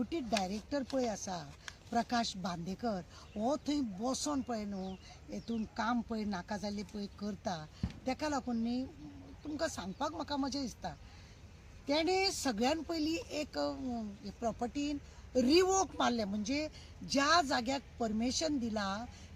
deputy director पळय आसा प्रकाश बांदेकर हो थंय बसून पळय न्हू हेतून काम पळय नाका जाल्लें पळय करता तेका लागून न्ही तुमकां सांगपाक म्हाका मजा दिसता तेणे सगळ्यान पयलीं एक प्रॉपर्टीन रिवोक मारले म्हणजे ज्या जाग्याक परमिशन दिला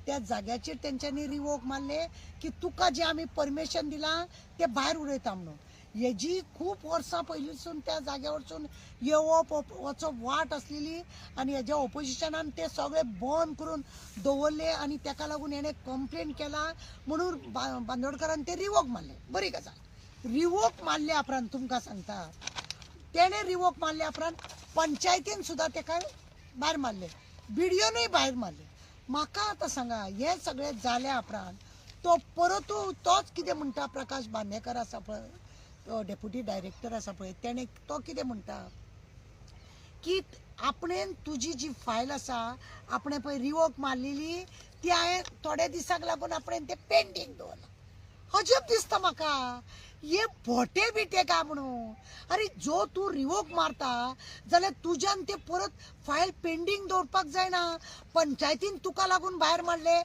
त्या जाग्याचेर तेंच्यांनी रिवोक मारले की तुका जे आमी परमिशन दिलां ते भायर उडयता म्हणून हेजी खूब वर्सां पयलींसून त्या जाग्यावरसून येवप वचप वाट आसलेली आनी हेज्या ऑपोजिशनान ते सगळे बंद करून दवरले आनी तेका लागून हेणें कंप्लेन केला म्हणून बांदोडकरान ते रिवोक मारले बरी गजाल रिवोक मारल्या उपरांत तुमकां सांगता तेणे रिवोक मारल्या उपरांत पंचायतीन सुद्दां तेका भायर मारले बिडिओनूय भायर मारले म्हाका आतां सांगा हे सगळें जाल्या उपरांत तो परतू तोच कितें म्हणटा प्रकाश बांदेकर आसा पळय तो डेप्युटी डायरेक्टर आसा पळय तेणे तो कितें म्हणटा की आपणेन तुजी जी फायल आसा आपणे पळय रिवोक मारलेली ती हांवें थोड्या दिसाक लागून आपणेन ते पेंडींग दवरला अजब दिसता म्हाका हे भोटे बिटे काय म्हणून अरे जो तू रिवोक मारता जाल्यार तुज्यान ते परत फायल पेंडींग दवरपाक जायना पंचायतीन तुका लागून भायर मारले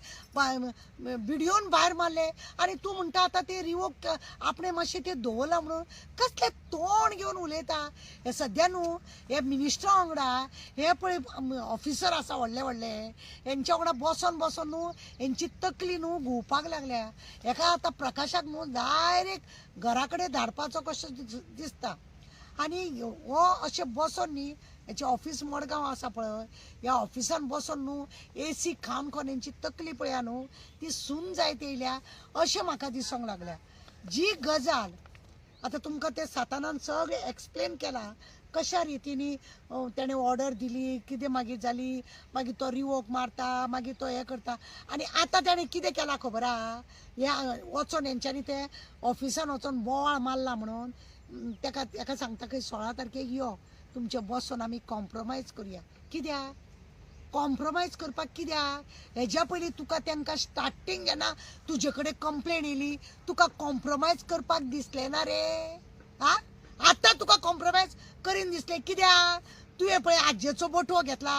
बिडिओन भायर मारले आनी तूं म्हणटा आतां ते रिवोक आपणे मातशें ते दवरला म्हणून कसले तोंड घेवन उलयता हे सद्या न्हू हे मिनिस्टरा वांगडा हे पळय ऑफिसर आसा व्हडले व्हडले हेंच्या वांगडा बसोन बसोन न्हू हेंची तकली न्हू घुंवपाक लागल्या हेका आतां प्रकाशाक न्हू डायरेक्ट घरा कडेन धाडपाचो कशें दिसता आनी हो अशें बसोन न्ही हेचें ऑफिस मडगांव आसा पळय ह्या ऑफिसान बसोन न्हू एसी खावन खावन हेंची तकली पळया न्हू ती सून जायत येयल्या अशें म्हाका दिसोंक लागल्या जी गजाल आतां तुमकां ते सातानान सगळें एक्सप्लेन केला कशा रितीनी तेणें ऑर्डर दिली कितें मागीर जाली मागीर तो रिवोक मारता मागीर तो हें करता आनी आतां तेणें कितें केलां खबर आहा ह्या वचोन हेंच्यांनी ते ऑफिसान वचोन बोवाळ मारला म्हणून तेका सांगता की 16 तारखेक यो तुमचे बसोन आमी कॉम्प्रोमायज करुया कित्याक कॉम्प्रोमायज करपाक कित्याक हेज्या पयलीं तुका तांकां स्टार्टींग जेन्ना तुजे कडेन कंप्लेन येयली तुका कॉम्प्रोमायज करपाक दिसलें ना रे हा आतां तुका कॉम्प्रोमायज करीन दिसलें कित्याक तुवें पळय आज्जेचो बटवो घेतला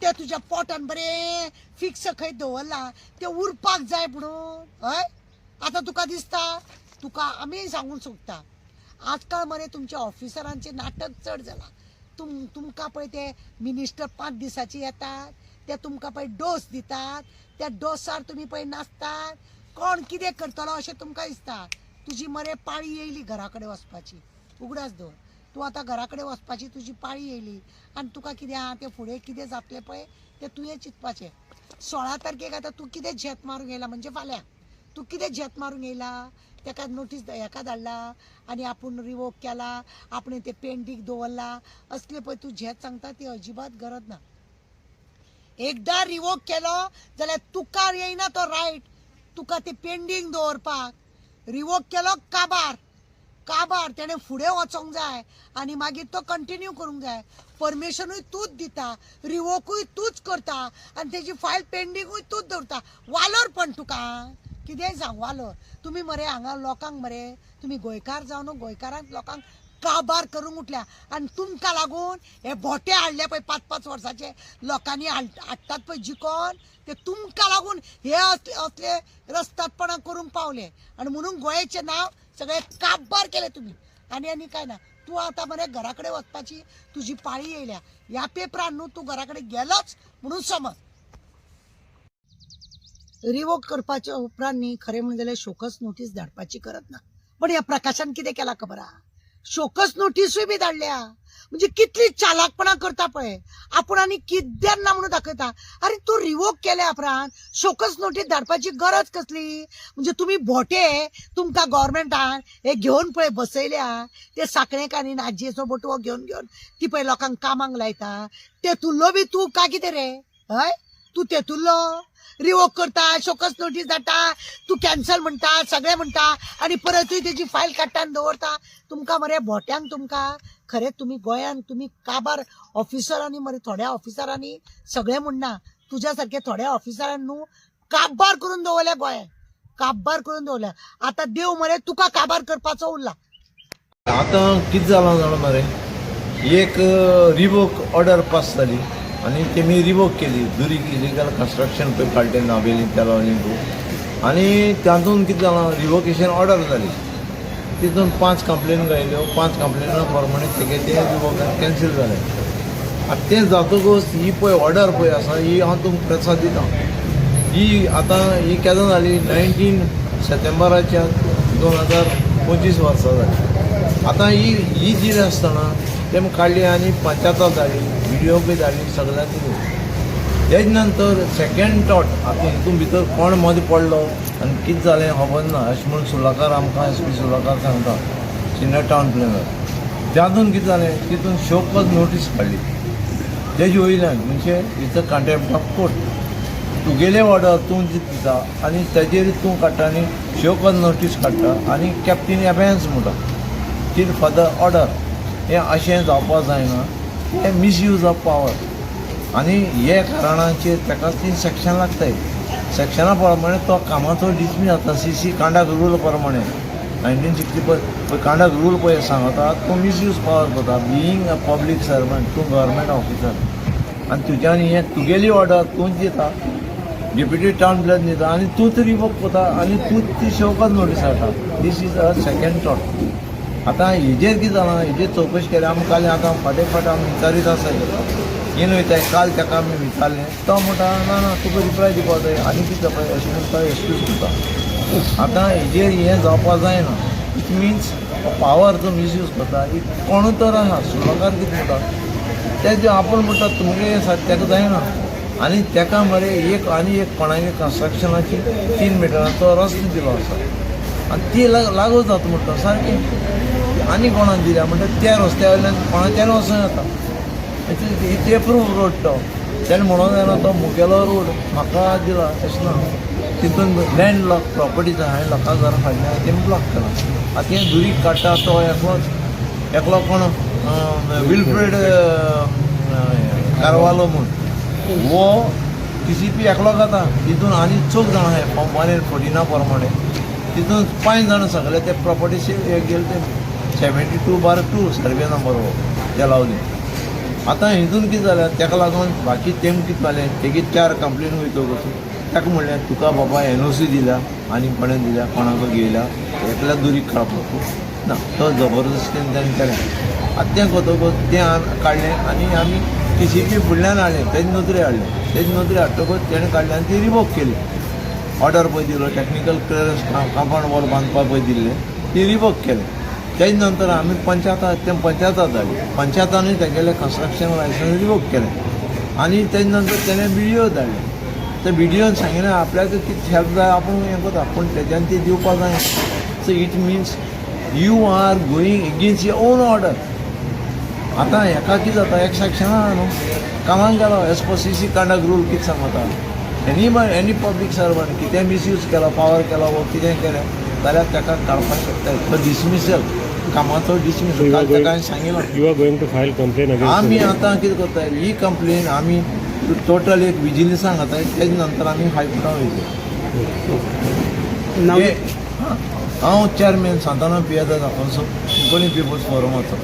ते तुज्या पोटान बरें फिक्स खंय दवरला ते उरपाक जाय म्हणून हय आतां तुका दिसता तुका आमी सांगूंक सोदता आजकाल मरे तुमच्या ऑफिसरांचें नाटक चड जालां तुमकां पळय ते मिनिस्टर 5 दिसाची येतात ते तुमकां पळय डोस दितात त्या डोसार तुमी पळय नाचतात कोण कितें करतलो अशें तुमकां दिसता तुजी मरे पाळी येयली घरा कडेन वचपाची उगडास दवर तूं आतां घरा कडेन वचपाची तुजी पाळी येयली आनी तुका कितें आहा तें फुडें कितें जातलें पळय तें तुवें चिंतपाचें 16 तारखेक आतां तूं कितें झेत मारूंक येयला म्हणजे फाल्यां तूं कितें झेत मारूंक येयला तेका नोटीस हेका धाडला आनी आपूण रिवोक केला आपणें तें पेंडींग दवरला असले पळय तूं झेत सांगता ती अजिबात गरज ना एकदां रिवोक केलो जाल्यार तुका येयना तो रायट तुका तें पेंडींग दवरपाक रिवोक केलो काबार तेणें फुडें वचोंक जाय आनी मागीर तो कंटिन्यू करूंक जाय परमिशनूय तूंच दिता रिवोकूय तूंच करता आनी तेजी फायल पेंडींगूय तूंच दवरता वालोर पण तुका कितेंय सांग वालोर तुमी मरे हांगा लोकांक मरे तुमी गोंयकार जावन गोंयकारांक लोकांक काबार करूंक उठल्या आनी तुमकां लागून हे भोटे हाडले पळय 5-5 वर्साचे लोकांनी हाडटात पळय जिकोन ते तुमकां लागून हे असले रस्तादपणां करूंक पावले आनी म्हणून गोंयचें नांव सगळें काबार केलें तुमी आनी काय ना तूं आतां मरे घरा कडेन वचपाची तुजी पाळी येयल्या ह्या पेपरान न्हू तूं घरा कडेन गेलोच म्हणून समज रिवोक करपाच्या उपरांत न्ही खरें म्हणलें जाल्यार शोकस नोटीस धाडपाची गरज ना पण ह्या प्रकाशान कितें केलां खबर आहा शोकस नोटीसूय बी धाडल्या म्हणजे कितली चालाकपणां करता पळय आपूण आनी किद्याक ना म्हणून दाखयता अरे तूं रिवोक केल्या उपरांत शोकस नोटीस धाडपाची गरज कसली म्हणजे तुमी भोटे तुमकां गव्हर्मेंटान हे घेवन पळय बसयल्या ते साखळेक आनी आजयेचो बटवो घेवन ती पळय लोकांक कामाक लायता तेतुल्लो बी तूं काय कितें रे हय तूं तेतुल्लो रिवोक करता शोकस नोटीस धाडटा तूं कॅन्सल म्हणटा सगळें म्हणटा आनी परतूय तेजी फायल काडटा आनी दवरता तुमकां मरे भोट्यांक तुमकां खरें तुमी गोंयान तुमी काबार ऑफिसरांनी मरे थोड्या ऑफिसरांनी सगळें म्हणना तुज्या सारके थोड्या ऑफिसरांनी न्हू काबार करून दवरल्या गोंयान काबार करून दवरल्या आतां देव मरे तुका काबार करपाचो उरला आतां कितें जालां जाणा मरे एक रिवोक ऑर्डर पास जाली आनी तेमी रिवोक केली दुरी इलिगल कन्स्ट्रक्शन पळय काडलें नावेली त्या लागून आनी तातूंत कितें जालां रिवोकेशन ऑर्डर जाली तितून 5 कंप्लेन गायल्यो 5 कंप्लेना प्रमाणे तेगे ते रिवोक कॅन्सील जालें आतां तें जातकच ही पळय ऑर्डर पळय आसा ही हांव तुमकां प्रसाद दितां ही आतां ही केन्ना जाली 19 सप्टेंबराच्या 2025 वर्सा जाली आतां ही दिली आसतना तेम काडली आनी पंचायताक धाडली व्हिडिओ बी धाडली सगळ्यांक दिली तेज नंतर सेकेंड थॉट आतां हितून भितर कोण मदें पडलो आनी कितें जालें खबर ना अशें म्हणून सुलाकार आमकां SP सुलाकार सांगता सिनियर टावन प्लॅनर तातूंत कितें जालें तितून शोकॉज नोटीस काडली तेजे वयल्यान म्हणजे it's a contempt of court तुगेले ऑर्डर तूं दिता आनी तेजेर तूं काडटा आनी शोकॉज नोटीस काडटा आनी कॅप्टीन एफेन्स म्हणटा कितें फॉर द ऑर्डर हें अशें जावपाक जायना हें मिसयूज ऑफ पावर आनी हे कारणाचेर ताका 3 सेक्शन लागताय सेक्शना प्रमाणे तो कामाचो डिसमीस जाता CC कांडाक रूल प्रमाणे 1960 कांडाक रूल पळय सांगता तूं मिसयूज पावर करता बिईंग अ पब्लीक सर्वंट तूं गव्हर्मेंट ऑफिसर आनी तुज्यान हें तुगेली ऑर्डर तूंच दिता डेप्युटी टावन प्लॅन दिता आनी तूंच रिवोक करता आनी तूंच ती शोकॉज नोटीस हाडटा this is a second thought आतां हेजेर कितें जालां हेजेर चवकशी केली आमी काल आतां फाटें आमी विचारीत आसा येन वयताय काल ताका आमी विचारलें तो म्हणटा ना तुका रिप्लाय दिवपा जाय आनी कितें जावपा अशें म्हणून तो एक्सक्यूज करता आतां हेजेर हें जावपा जायना इट मिन्स पावर जो मिसयूज करता कोण तर आसा सुलाकार कितें म्हणटा तेजे आपूण म्हणटा तुमगे ताका जायना आनी ताका मरे एक कोणागे कन्स्ट्रक्शनाची 3 मिटराचो रस्तो दिलो आसा आनी ती लागू जाता म्हणटा सारकें आनी कोणाक दिल्या म्हणटा त्या रस्त्या वयल्यान कोणाच्यान वचूं येता इतले प्रूफ रोड तो तेणें म्हणून जायना तो मुगेलो रोड म्हाका दिला तशें ना तितून लँड लॉक प्रॉपर्टीज हांवें लोकां घरा फाटल्यान तेमी ब्लॉक केला आतां तें दुरीक काडटा तो एकलो कोण विल्फ्रेड कारवालो म्हूण वो TCP एकलो जाता तितून आनी 4 जाणां आहाय कंपनीर 14 प्रमाणे तितून 5 जाणां सगळे ते प्रॉपर्टीचे हे गेले ते 72/2 सर्वे नंबर हो त्या लावली आतां हितून कितें जालें ताका लागून बाकी तेम कितें जालें तेगे 4 कंप्लेन वयतकच ताका म्हणलें तुका बाबा NOC दिल्या आनी कोणें दिल्या कोणाक घेयल्या एकल्या दुरीक काडपाक ना तो जबरदस्तीन तेणें केलें आतां तें करतकच तें काडलें आनी आमी TCP फुडल्यान हाडलें तेजे नोंदणी हाडटकच तेणें काडलें आनी ती रिवोक केली ऑर्डर पळय दिलो टॅक्निकल क्लियरन्स कंपाउंड वॉल बांदपाक पळय दिल्लें ती रिवोक केलें तेज नंतर आमी पंचायताक धाडली पंचायतानूय तेगेलें कन्स्ट्रक्शन लायसन्स रिवोक केलें आनी तेज नंतर तेणें BDO धाडलें त्या BDOन सांगिल्लें आपल्याक कितें हेल्प जाय आपूण हें करता पूण तेज्यान ती दिवपाक जाय so it means you are going against your own order आतां हेका कितें जाता एक सेक्शना न्हू कामाक गेलो एज पर CC कांडाक रूल कितें सांगता एनी पब्लीक सर्वंट कितें मिसयूज केलो पावर केलो वो कितें केलें जाल्यार ताका काडपाक शकता तो डिसमिसल कामाचो डिसमिसल काल ताका हांवें सांगिल्लो आमी आतां कितें करता ही कंप्लेन आमी टोटल एक विजिलन्साक घाताय तेजे नंतर आमी हायकोर्टाक वयतले हांव चेअरमॅन सांताना पियादा कोंकणी पिपल्स फोरमाचो